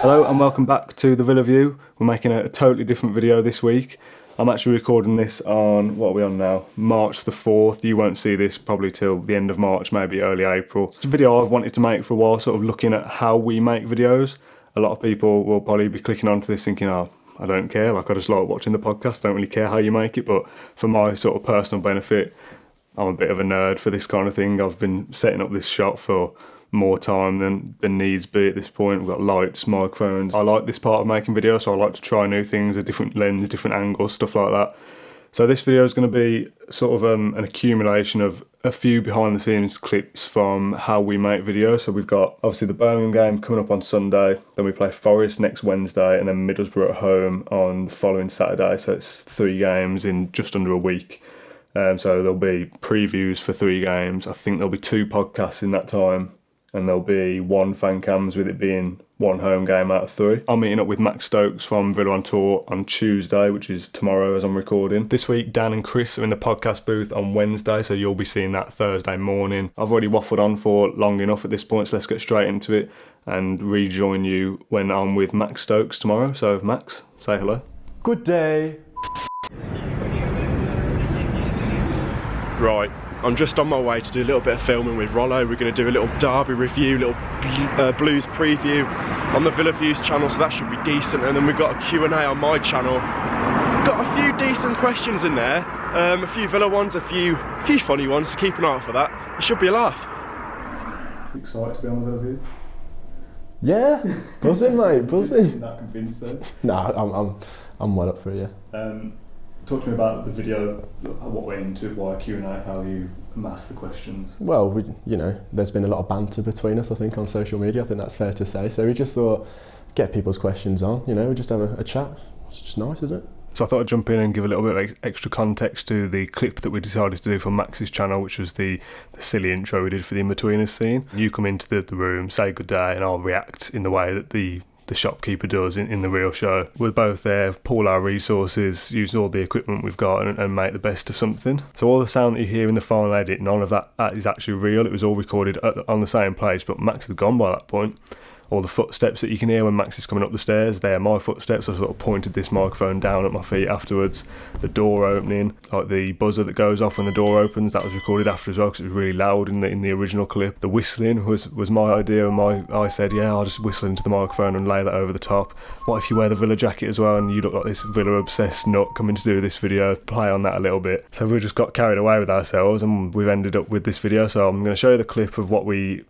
Hello and welcome back to the Villa View. We're making a totally different video this week. I'm actually recording this on, what are we on now? March the 4th. You won't see this probably till the end of March, maybe early April. It's a video I've wanted to make for a while, sort of looking at how we make videos. A lot of people will probably be clicking onto this thinking, oh, I don't care, like I just like watching the podcast, I don't really care how you make it, but for my sort of personal benefit, I'm a bit of a nerd for this kind of thing. I've been setting up this shop for more time than needs be at this point. We've got lights, microphones. I like this part of making videos, so I like to try new things, a different lens, different angles, stuff like that. So this video is going to be sort of an accumulation of a few behind the scenes clips from how we make videos. So we've got obviously the Birmingham game coming up on Sunday, then we play Forest next Wednesday, and then Middlesbrough at home on the following Saturday. So it's 3 games in just under a week. So there'll be previews for 3 games. I think there'll be 2 podcasts in that time, and there'll be 1 fan cams, with it being 1 home game out of 3. I'm meeting up with Max Stokes from Villa on Tour on Tuesday, which is tomorrow as I'm recording. This week, Dan and Chris are in the podcast booth on Wednesday, so you'll be seeing that Thursday morning. I've already waffled on for long enough at this point, so let's get straight into it and rejoin you when I'm with Max Stokes tomorrow. So Max, say hello. Good day. Right, I'm just on my way to do a little bit of filming with Rollo. We're going to do a little derby review, little Blues preview on the Villa Views channel, so that should be decent. And then we've got a Q&A on my channel. Got a few decent questions in there, a few Villa ones, a few funny ones, so keep an eye out for that. It should be a laugh. Excited to be on the Villa View? Yeah, buzzing mate, buzzing. Not convinced though? Nah, I'm well up for it, yeah. Talk to me about the video, what went into it, why Q&A, how you amassed the questions. Well, there's been a lot of banter between us, I think, on social media. I think that's fair to say. So we just thought, get people's questions on, we just have a chat. It's just nice, isn't it? So I thought I'd jump in and give a little bit of extra context to the clip that we decided to do for Max's channel, which was the silly intro we did for the In-Betweeners scene. You come into the room, say good day, and I'll react in the way that the shopkeeper does in the real show. We're both there, pool our resources, use all the equipment we've got and make the best of something. So all the sound that you hear in the final edit, none of that is actually real. It was all recorded on the same place, but Max had gone by that point. All the footsteps that you can hear when Max is coming up the stairs, they are my footsteps. I sort of pointed this microphone down at my feet afterwards. The door opening, like the buzzer that goes off when the door opens, that was recorded after as well because it was really loud in the original clip. The whistling was my idea, and I said, yeah, I'll just whistle into the microphone and lay that over the top. What if you wear the Villa jacket as well and you look like this Villa obsessed nut coming to do this video? Play on that a little bit. So we just got carried away with ourselves and we've ended up with this video. So I'm going to show you the clip of what we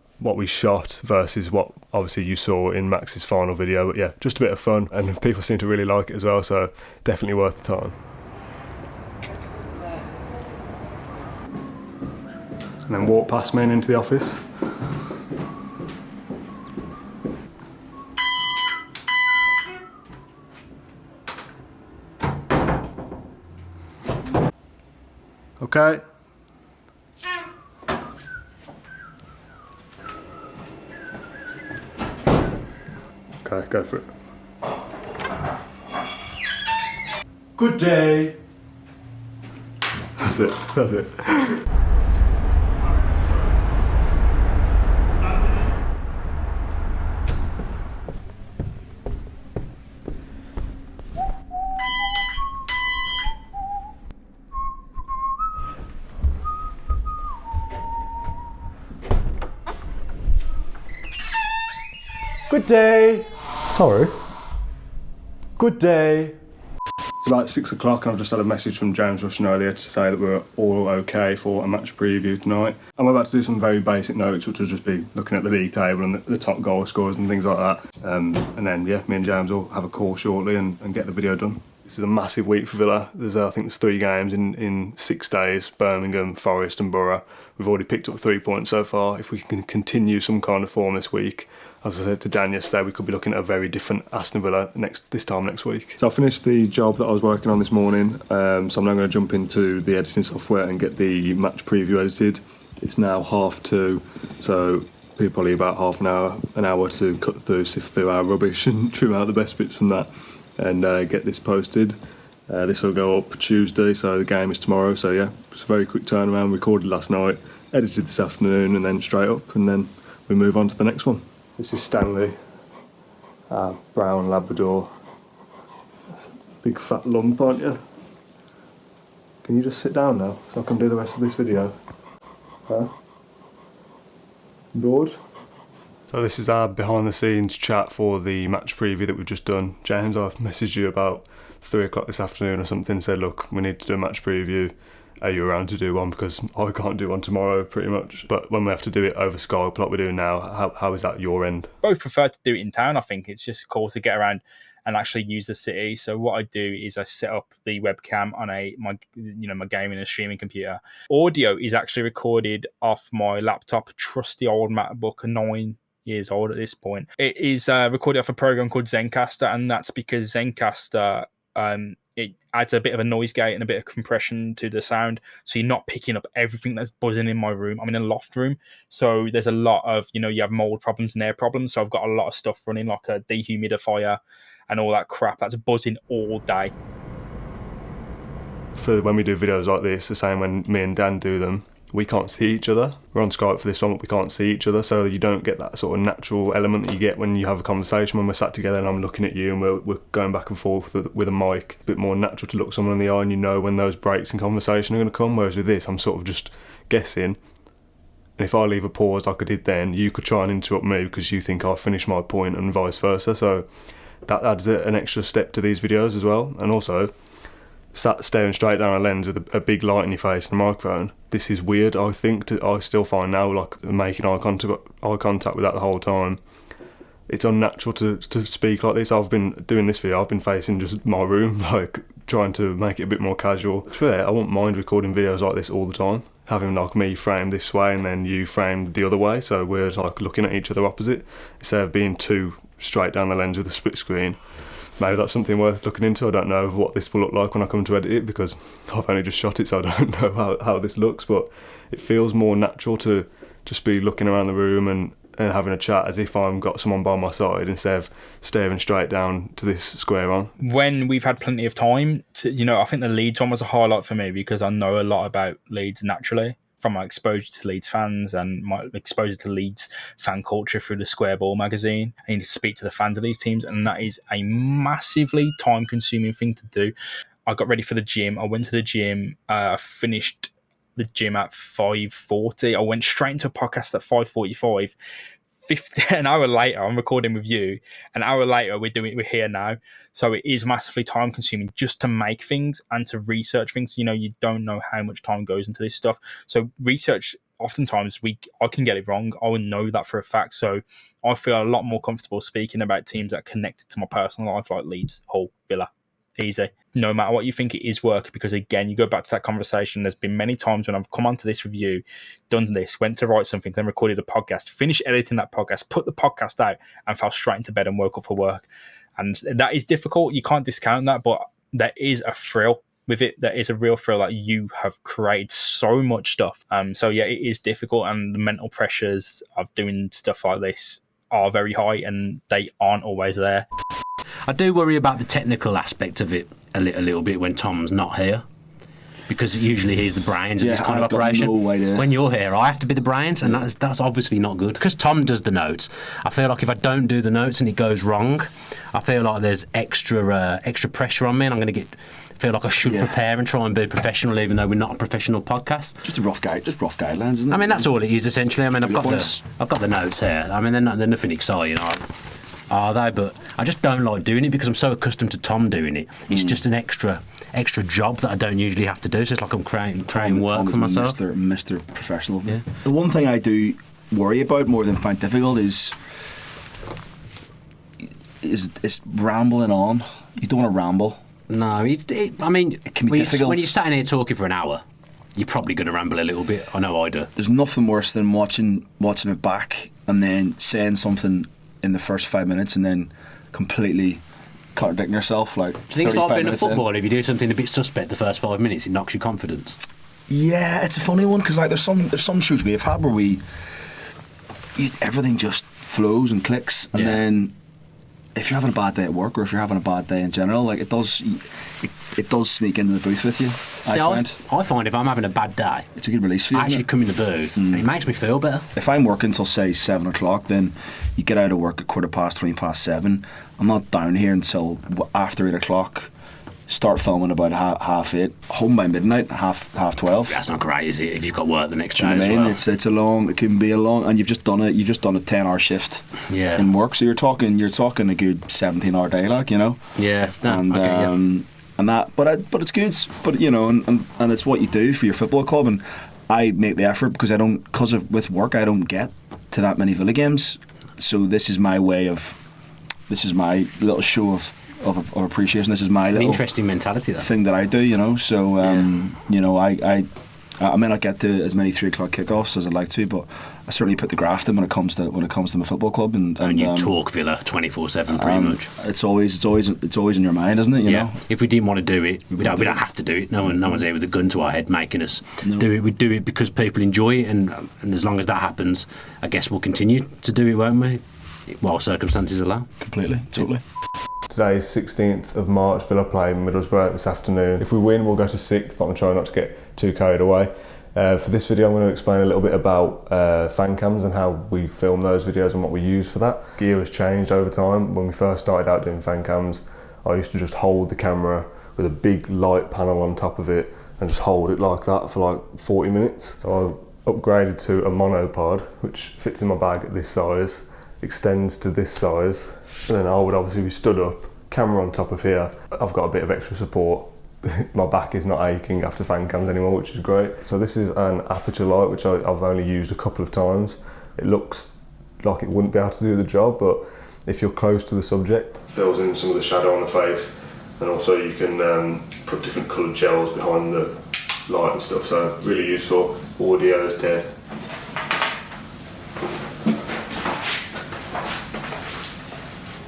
shot versus what obviously you saw in Max's final video. But yeah, just a bit of fun, and people seem to really like it as well, so definitely worth the time. And then walk past me and into the office. Okay. Okay, go for it. Good day. That's it. Good day. Sorry. Good day. It's about 6 o'clock and I've just had a message from James Rushton earlier to say that we're all okay for a match preview tonight. I'm about to do some very basic notes, which will just be looking at the league table and the top goal scorers and things like that. And then, yeah, me and James will have a call shortly and get the video done. This is a massive week for Villa. I think there's 3 games in 6 days, Birmingham, Forest and Borough. We've already picked up 3 points so far. If we can continue some kind of form this week, as I said to Dan yesterday, we could be looking at a very different Aston Villa this time next week. So I finished the job that I was working on this morning, so I'm now going to jump into the editing software and get the match preview edited. It's now 2:30, so probably about half an hour to cut through, sift through our rubbish and trim out the best bits from that and get this posted. This will go up Tuesday, so the game is tomorrow. So yeah, it's a very quick turnaround. Recorded last night, edited this afternoon, and then straight up, and then we move on to the next one. This is Stanley, Brown Labrador. That's a big fat lump, aren't you? Can you just sit down now so I can do the rest of this video? Huh? Bored? So this is our behind the scenes chat for the match preview that we've just done. James, I've messaged you about 3 o'clock this afternoon or something, said look, we need to do a match preview. Are you around to do one? Because I can't do one tomorrow pretty much. But when we have to do it over Skype like we're doing now, how is that your end? Both prefer to do it in town. I think it's just cool to get around and actually use the city. So what I do is I set up the webcam on my gaming and streaming computer. Audio is actually recorded off my laptop, trusty old MacBook, 9 years old at this point. It is recorded off a program called Zencastr, and that's because Zencastr it adds a bit of a noise gate and a bit of compression to the sound, so you're not picking up everything that's buzzing in my room. I'm in a loft room, so there's a lot of, you have mold problems and air problems, so I've got a lot of stuff running, like a dehumidifier and all that crap that's buzzing all day. For when we do videos like this, the same when me and Dan do them, we can't see each other. We're on Skype for this one, but we can't see each other, so you don't get that sort of natural element that you get when you have a conversation, when we're sat together and I'm looking at you and we're going back and forth with a mic. A bit more natural to look someone in the eye, and you know when those breaks in conversation are going to come, whereas with this, I'm sort of just guessing. And if I leave a pause like I did then, you could try and interrupt me because you think I've finished my point and vice versa, so that adds an extra step to these videos as well. And also, sat staring straight down a lens with a big light in your face and a microphone, this is weird, I think. I still find now, like, making eye contact with that the whole time, it's unnatural to speak like this. I've been doing this video, I've been facing just my room, like, trying to make it a bit more casual. To be fair, I wouldn't mind recording videos like this all the time, having, like, me framed this way and then you framed the other way, so we're, like, looking at each other opposite, instead of being too straight down the lens with a split screen. Maybe that's something worth looking into. I don't know what this will look like when I come to edit it, because I've only just shot it, so I don't know how this looks, but it feels more natural to just be looking around the room and having a chat as if I've got someone by my side, instead of staring straight down to this square on. When we've had plenty of time to, I think the Leeds one was a highlight for me because I know a lot about Leeds naturally, from my exposure to Leeds fans and my exposure to Leeds fan culture through the Square Ball magazine. I need to speak to the fans of these teams, and that is a massively time-consuming thing to do. I got ready for the gym. I went to the gym. I finished the gym at 5:40. I went straight into a podcast at 5:45. An hour later, I'm recording with you. An hour later, we're here now. So it is massively time consuming just to make things and to research things. You don't know how much time goes into this stuff. So research, oftentimes I can get it wrong. I would know that for a fact. So I feel a lot more comfortable speaking about teams that are connected to my personal life, like Leeds, Hull, Villa. Easy. No matter what you think, it is work, because again, you go back to that conversation. There's been many times when I've come onto this review, done this, went to write something, then recorded a podcast, finished editing that podcast, put the podcast out, and fell straight into bed and woke up for work. And that is difficult. You can't discount that, but there is a thrill with it. There is a real thrill that you have created so much stuff. So yeah, it is difficult, and the mental pressures of doing stuff like this are very high, and they aren't always there. I do worry about the technical aspect of it a little bit when Tom's not here, because usually he's the brains of this kind of operation. When you're here, I have to be the brains, and that's obviously not good. Because Tom does the notes, I feel like if I don't do the notes and it goes wrong, I feel like there's extra pressure on me, and I'm going to feel like I should prepare and try and be professional, even though we're not a professional podcast. Just rough guidelines, isn't it? I mean, that's all it is essentially. I mean, I've got the notes here. I mean, they're nothing exciting, are they? But I just don't like doing it because I'm so accustomed to Tom doing it. It's just an extra job that I don't usually have to do. So it's like I'm creating work for myself. Mr. Professional. Yeah. The one thing I do worry about more than find difficult is rambling on. You don't want to ramble. No, I mean, it can be difficult. When you're sat in here talking for an hour, you're probably going to ramble a little bit. I know I do. There's nothing worse than watching it back and then saying something in the first 5 minutes and then completely contradicting yourself. Like, do you think it's like being a footballer? If you do something a bit suspect the first 5 minutes, it knocks your confidence. Yeah, it's a funny one because like there's some shoots we have had where everything just flows and clicks, and then if you're having a bad day at work or if you're having a bad day in general, like it does sneak into the booth with you. I find if I'm having a bad day, it's a good release for you. I actually come in the booth and it makes me feel better. If I'm working till say 7 o'clock, then you get out of work at 7:15. I'm not down here until after 8 o'clock. Start filming about half 8. Home by midnight, half 12. That's not great, is it? If you've got work the next day. Do you know what I mean? Well. It can be a long, and you've just done a 10-hour shift in work. So you're talking a good 17-hour day, like, you know. Yeah, but it's good. But you know, and it's what you do for your football club, and I make the effort because with work I don't get to that many Villa games. So this is my little show of appreciation. This is my little interesting mentality thing that I do, you know. So you know, I may not get to as many 3 o'clock kickoffs as I'd like to, but I certainly put the graft in when it comes to my football club. And you talk Villa 24/7 pretty much. It's always in your mind, isn't it? You know? If we didn't want to do it, we don't have to do it. No one's here with a gun to our head making us do it. We do it because people enjoy it, and as long as that happens, I guess we'll continue to do it, won't we? While circumstances allow. Completely, totally. Today is 16th of March, Villa play Middlesbrough this afternoon. If we win, we'll go to 6th, but I'm trying not to get too carried away. For this video, I'm going to explain a little bit about fan cams and how we film those videos and what we use for that. Gear has changed over time. When we first started out doing fan cams, I used to just hold the camera with a big light panel on top of it and just hold it like that for like 40 minutes. So I upgraded to a monopod, which fits in my bag at this size, extends to this size, and then I would obviously be stood up, camera on top of here. I've got a bit of extra support. My back is not aching after fan cams anymore, which is great. So this is an aperture light, which I've only used a couple of times. It looks like it wouldn't be able to do the job, but if you're close to the subject, it fills in some of the shadow on the face, and also you can put different coloured gels behind the light and stuff, so really useful. Audio is dead.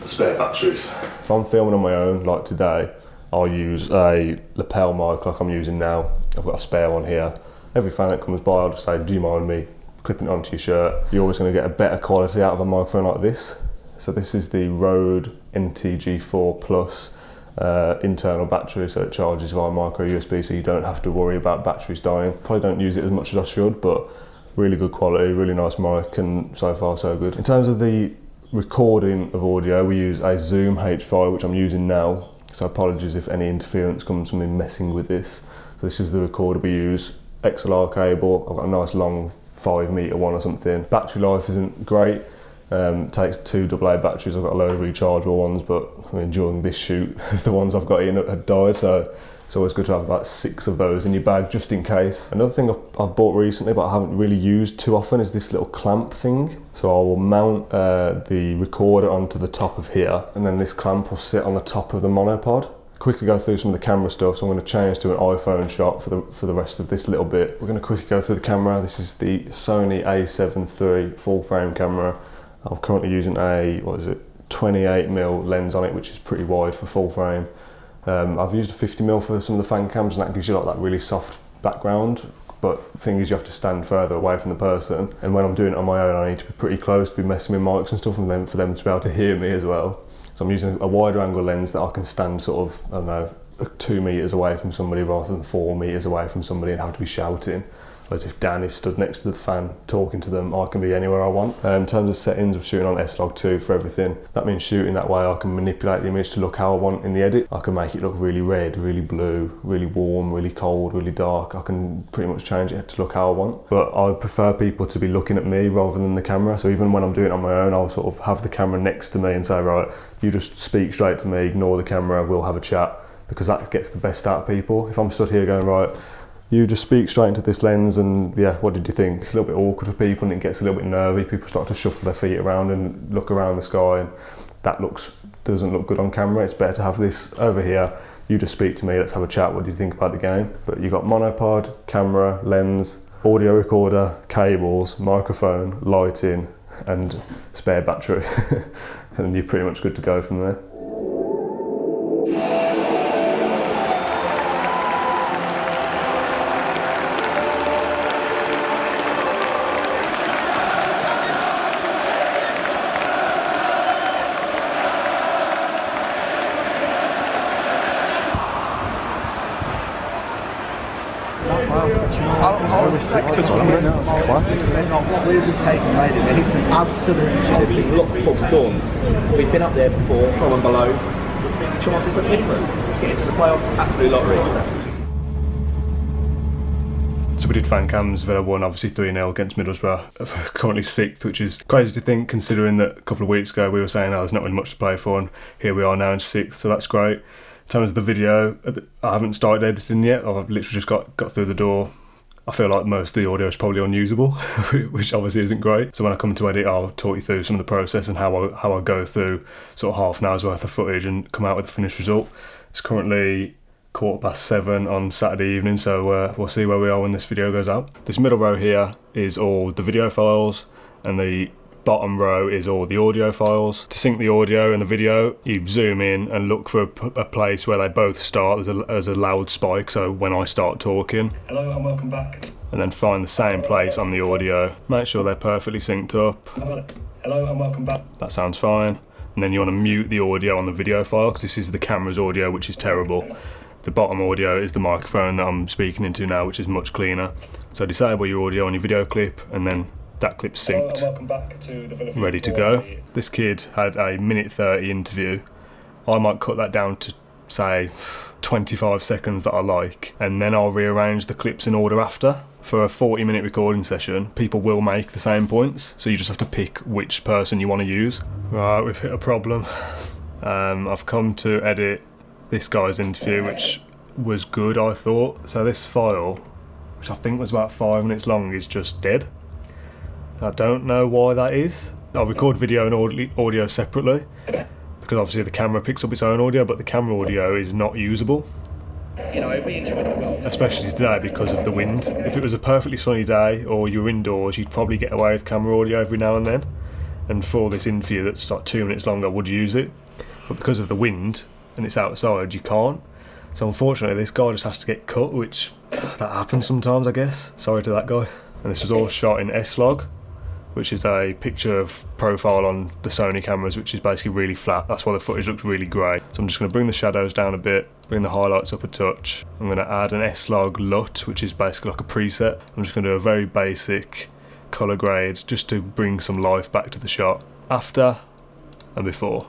Spare batteries. If I'm filming on my own, like today, I'll use a lapel mic like I'm using now. I've got a spare one here. Every fan that comes by, I'll just say, do you mind me clipping it onto your shirt? You're always going to get a better quality out of a microphone like this. So this is the Rode NTG4 Plus internal battery, so it charges via micro USB, so you don't have to worry about batteries dying. Probably don't use it as much as I should, but really good quality, really nice mic, and so far so good. In terms of the recording of audio, we use a Zoom H5, which I'm using now, so apologies if any interference comes from me messing with this. So this is the recorder we use, XLR cable. I've got a nice long 5-meter one or something. Battery life isn't great, takes 2 AA batteries. I've got a load of rechargeable ones, but I mean, during this shoot the ones I've got in had died, so it's always good to have about 6 of those in your bag just in case. Another thing I've bought recently but I haven't really used too often is this little clamp thing. So I will mount the recorder onto the top of here, and then this clamp will sit on the top of the monopod. Quickly go through some of the camera stuff, so I'm going to change to an iPhone shot for the rest of this little bit. We're going to quickly go through the camera. This is the Sony A7 III full frame camera. I'm currently using a 28mm lens on it, which is pretty wide for full frame. I've used a 50mm for some of the fan cams, and that gives you like that really soft background, but the thing is you have to stand further away from the person, and when I'm doing it on my own I need to be pretty close to be messing with mics and stuff, and then for them to be able to hear me as well. So I'm using a wider angle lens that I can stand sort of, I don't know, 2 meters away from somebody rather than 4 meters away from somebody and have to be shouting. Whereas if Dan is stood next to the fan talking to them, I can be anywhere I want. In terms of settings, of shooting on S-Log2 for everything. That means shooting that way I can manipulate the image to look how I want in the edit. I can make it look really red, really blue, really warm, really cold, really dark. I can pretty much change it to look how I want. But I prefer people to be looking at me rather than the camera. So even when I'm doing it on my own, I'll sort of have the camera next to me and say, right, you just speak straight to me, ignore the camera, we'll have a chat. Because that gets the best out of people. If I'm stood here going, right, you just speak straight into this lens and yeah, what did you think? It's a little bit awkward for people and it gets a little bit nervy. People start to shuffle their feet around and look around the sky, and that doesn't look good on camera. It's better to have this over here. You just speak to me, let's have a chat, what do you think about the game? But you've got monopod, camera, lens, audio recorder, cables, microphone, lighting and spare battery. And you're pretty much good to go from there. the sixth as well, haven't we? It's class. We've been taking later, but he's been absolutely. There's been lots of books done. We've been up there before, from and below. Chances are different. Get into the playoffs, absolute lottery. So we did fan cams. Villa won obviously 3-0 against Middlesbrough, currently 6th, which is crazy to think considering that a couple of weeks ago we were saying there's not really much to play for, and here we are now in 6th, so that's great. In terms of the video, I haven't started editing yet. I've literally just got through the door. I feel like most of the audio is probably unusable, which obviously isn't great. So when I come to edit, I'll talk you through some of the process and how I go through sort of half an hour's worth of footage and come out with a finished result. It's currently 7:15 on Saturday evening, so we'll see where we are when this video goes out. This middle row here is all the video files, and the bottom row is all the audio files. To sync the audio and the video, you zoom in and look for a place where they both start. There's a loud spike, so when I start talking, hello and welcome back, and then find the same place on the audio. Make sure they're perfectly synced up. Hello and welcome back. That sounds fine. And then you want to mute the audio on the video file, because this is the camera's audio, which is terrible. The bottom audio is the microphone that I'm speaking into now, which is much cleaner. So disable your audio on your video clip, and then that clip's synced, ready to go. This kid had a 1:30 interview. I might cut that down to, say, 25 seconds that I like, and then I'll rearrange the clips in order after. For a 40-minute recording session, people will make the same points, so you just have to pick which person you want to use. Right, we've hit a problem. I've come to edit this guy's interview, which was good, I thought. So this file, which I think was about 5 minutes long, is just dead. I don't know why that is. I'll record video and audio separately, because obviously the camera picks up its own audio, but the camera audio is not usable. You know, we enjoyed the goal. Especially today because of the wind. If it was a perfectly sunny day or you were indoors, you'd probably get away with camera audio every now and then. And for this interview that's like 2 minutes long, I would use it. But because of the wind and it's outside, you can't. So unfortunately this guy just has to get cut, which that happens sometimes, I guess. Sorry to that guy. And this was all shot in S-Log, which is a picture of profile on the Sony cameras, which is basically really flat. That's why the footage looks really grey. So I'm just going to bring the shadows down a bit, bring the highlights up a touch. I'm going to add an S-Log LUT, which is basically like a preset. I'm just going to do a very basic colour grade just to bring some life back to the shot. After and before.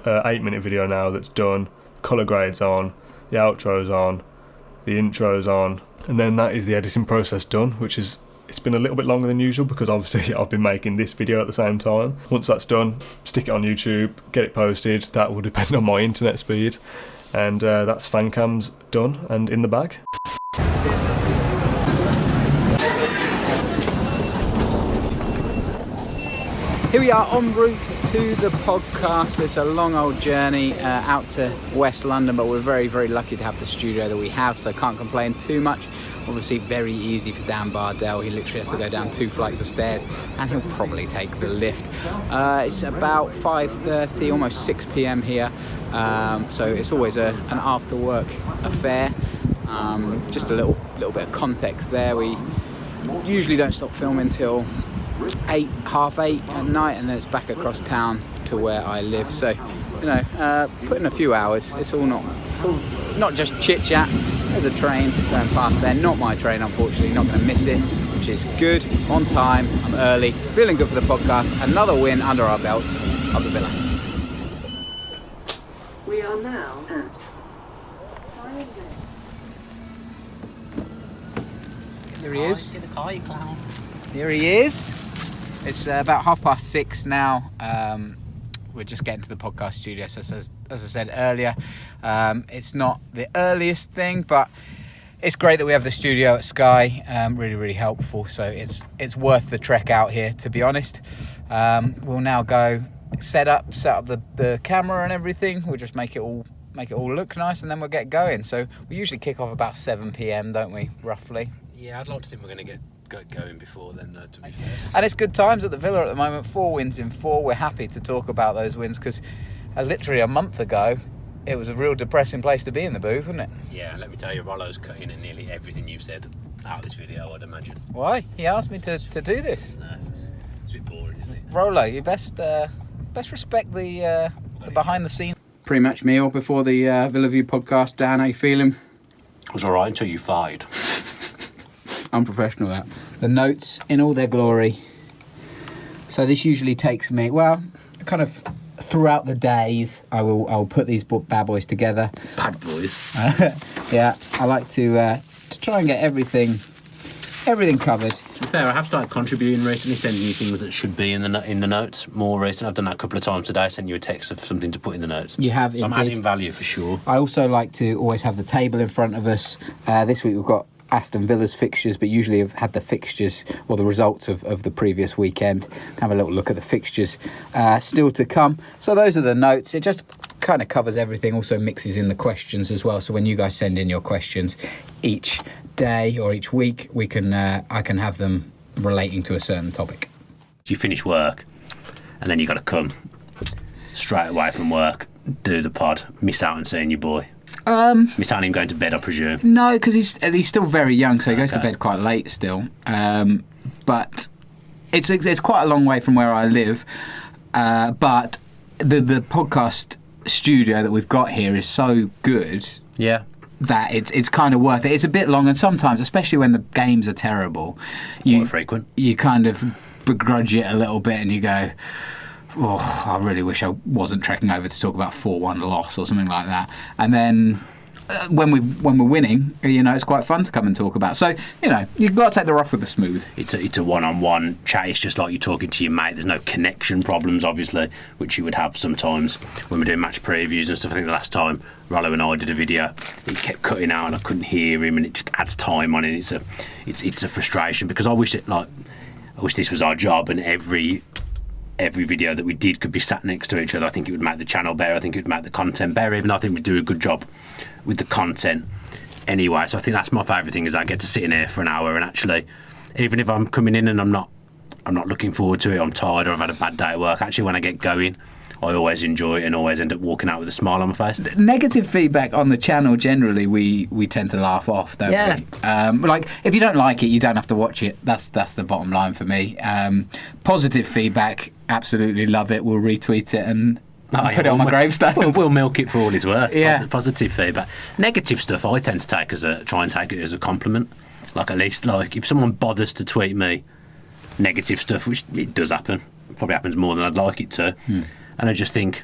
8-minute video now that's done. Colour grade's on, the outro's on, the intro's on, and then that is the editing process done, which is, it's been a little bit longer than usual because obviously I've been making this video at the same time. Once that's done, stick it on YouTube, get it posted. That will depend on my internet speed, and that's fan cams done and in the bag. Here we are en route to the podcast. It's a long old journey out to West London, but we're very, very lucky to have the studio that we have, so can't complain too much. Obviously very easy for Dan Bardell. He literally has to go down 2 flights of stairs, and he'll probably take the lift. It's about 5:30, almost 6 p.m. here, so it's always an after work affair. Just a little bit of context there. We usually don't stop filming till half eight at night, and then it's back across town to where I live. So, you know, put in a few hours. It's all not just chit chat. There's a train going past there. Not my train, unfortunately. Not going to miss it, which is good. On time. I'm early. Feeling good for the podcast. Another win under our belts of the Villa. We are now at Here he is. Here he is. It's about 6:30 now. We're just getting to the podcast studio. So as I said earlier, it's not the earliest thing, but it's great that we have the studio at Sky. Really, really helpful. So it's worth the trek out here, to be honest. We'll now go set up the camera and everything. We'll just make it all look nice, and then we'll get going. So we usually kick off about 7 p.m, don't we, roughly? Yeah, I'd like to think we're going to get going before then, though, to be fair. And it's good times at the Villa at the moment. 4 wins in 4. We're happy to talk about those wins because literally a month ago, it was a real depressing place to be in the booth, wasn't it? Yeah, let me tell you, Rollo's cutting in nearly everything you've said out of this video, I'd imagine. Why? He asked me to do this. No, it's a bit boring, isn't it? Rollo, you best respect the behind the scenes. Pre-match meal before the Villa View podcast. Dan, how you feeling? It was all right until you fired. unprofessional that. The notes in all their glory. So this usually takes me, well, kind of throughout the days, I'll put these bad boys together. Bad boys. Yeah, I like to try and get everything covered. To be fair, I have started contributing recently, sending you things that should be in the notes more recently. I've done that a couple of times today. I sent you a text of something to put in the notes. You have, so indeed. I'm adding value for sure. I also like to always have the table in front of us. This week we've got Aston Villa's fixtures, but usually I've had the fixtures or the results of the previous weekend. Have a little look at the fixtures still to come. So those are the notes. It just kind of covers everything, also mixes in the questions as well. So when you guys send in your questions each day or each week, I can have them relating to a certain topic. You finish work and then you got to come straight away from work, do the pod, miss out on seeing your boy. Miss out on him going to bed, I presume. No, because he's still very young, so he goes to bed quite late still. But it's quite a long way from where I live. But the podcast studio that we've got here is so good. Yeah. That it's kind of worth it. It's a bit long, and sometimes, especially when the games are terrible, More frequent. You kind of begrudge it a little bit, and you go, "Oh, I really wish I wasn't trekking over to talk about 4-1 loss or something like that." And then when we're winning, it's quite fun to come and talk about. So you've got to take the rough with the smooth. It's a one-on-one chat. It's just like you're talking to your mate. There's no connection problems, obviously, which you would have sometimes when we're doing match previews and stuff. I think the last time Rollo and I did a video, he kept cutting out and I couldn't hear him, and it just adds time on it. It's a frustration because I wish this was our job and every video that we did could be sat next to each other. I think it would make the channel better. I think it would make the content better. Even though I think we do a good job with the content anyway. So I think that's my favourite thing, is I get to sit in here for an hour and actually, even if I'm coming in and I'm not looking forward to it, I'm tired or I've had a bad day at work, actually when I get going, I always enjoy it and always end up walking out with a smile on my face. Negative feedback on the channel, generally, we tend to laugh off, don't we? Like, if you don't like it, you don't have to watch it. That's the bottom line for me. Positive feedback, absolutely love it. We'll retweet it and put it on my gravestone. We'll milk it for all it's worth. Yeah. Positive feedback. Negative stuff, I tend to try and take it as a compliment. Like, at least, like, if someone bothers to tweet me negative stuff, which it does happen, probably happens more than I'd like it to. And I just think,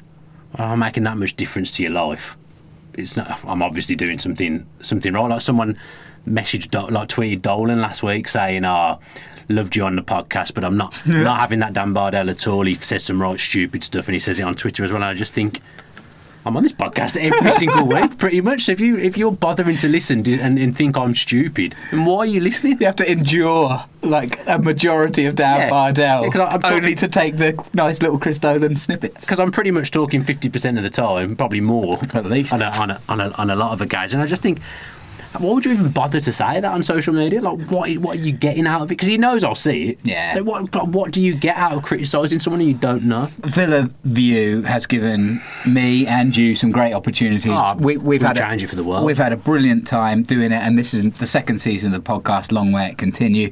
I'm making that much difference to your life. It's not. I'm obviously doing something right. Like someone tweeted Dolan last week saying, loved you on the podcast, but I'm not having that Dan Bardell at all. He says some right stupid stuff and he says it on Twitter as well. And I just think, I'm on this podcast every single week, pretty much. So if you're bothering to listen and think I'm stupid, then why are you listening? You have to endure like a majority of Dan Bardell only to take the nice little Chris Dolan snippets. Because I'm pretty much talking 50% of the time, probably more, at least, on a lot of occasions. And I just think, why would you even bother to say that on social media? Like, what are you getting out of it? Because he knows I'll see it. Yeah. So what do you get out of criticising someone who you don't know? Villa View has given me and you some great opportunities. We've had change it for the world. We've had a brilliant time doing it, and this is the second season of the podcast. Long may it continue.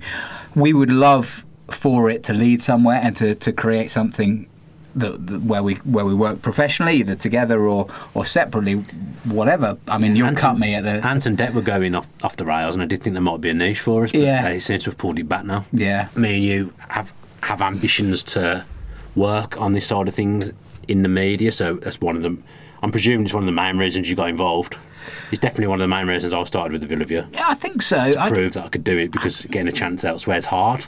We would love for it to lead somewhere and to create something where we work professionally, either together or separately, whatever. I mean, you'll cut me at the... Ant and Det were going off the rails, and I did think there might be a niche for us, but they seem to have pulled it back now. Yeah. Me and you have ambitions to work on this side of things in the media, so that's one of them. I'm presuming it's one of the main reasons you got involved. It's definitely one of the main reasons I started with the Villa View. Yeah, I think so. To prove that I could do it, because getting a chance elsewhere is hard.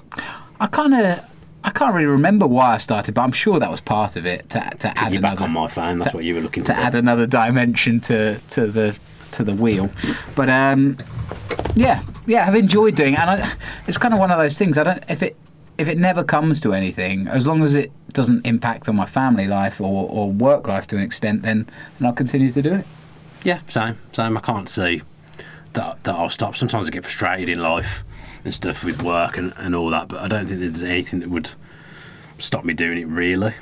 I can't really remember why I started, but I'm sure that was part of it. To add you back on my phone. That's what you were looking for. To add another dimension to the wheel. But I've enjoyed doing it, and it's kind of one of those things. If it never comes to anything, as long as it doesn't impact on my family life or work life to an extent, then I'll continue to do it. Yeah, same. I can't see that I'll stop. Sometimes I get frustrated in life and stuff with work and all that, but I don't think there's anything that would stop me doing it, really.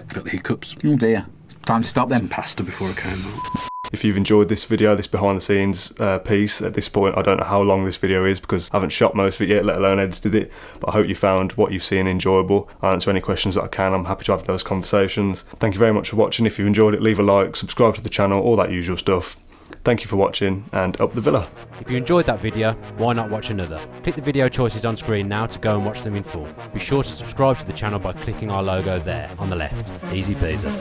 Got the hiccups. Oh dear. Time to stop then. Some pasta before I came out. If you've enjoyed this video, this behind the scenes piece, at this point I don't know how long this video is because I haven't shot most of it yet, let alone edited it, but I hope you found what you've seen enjoyable. I'll answer any questions that I can. I'm happy to have those conversations. Thank you very much for watching. If you enjoyed it, leave a like, subscribe to the channel, all that usual stuff. Thank you for watching, and up the Villa. If you enjoyed that video, why not watch another? Click the video choices on screen now to go and watch them in full. Be sure to subscribe to the channel by clicking our logo there on the left. Easy peasy.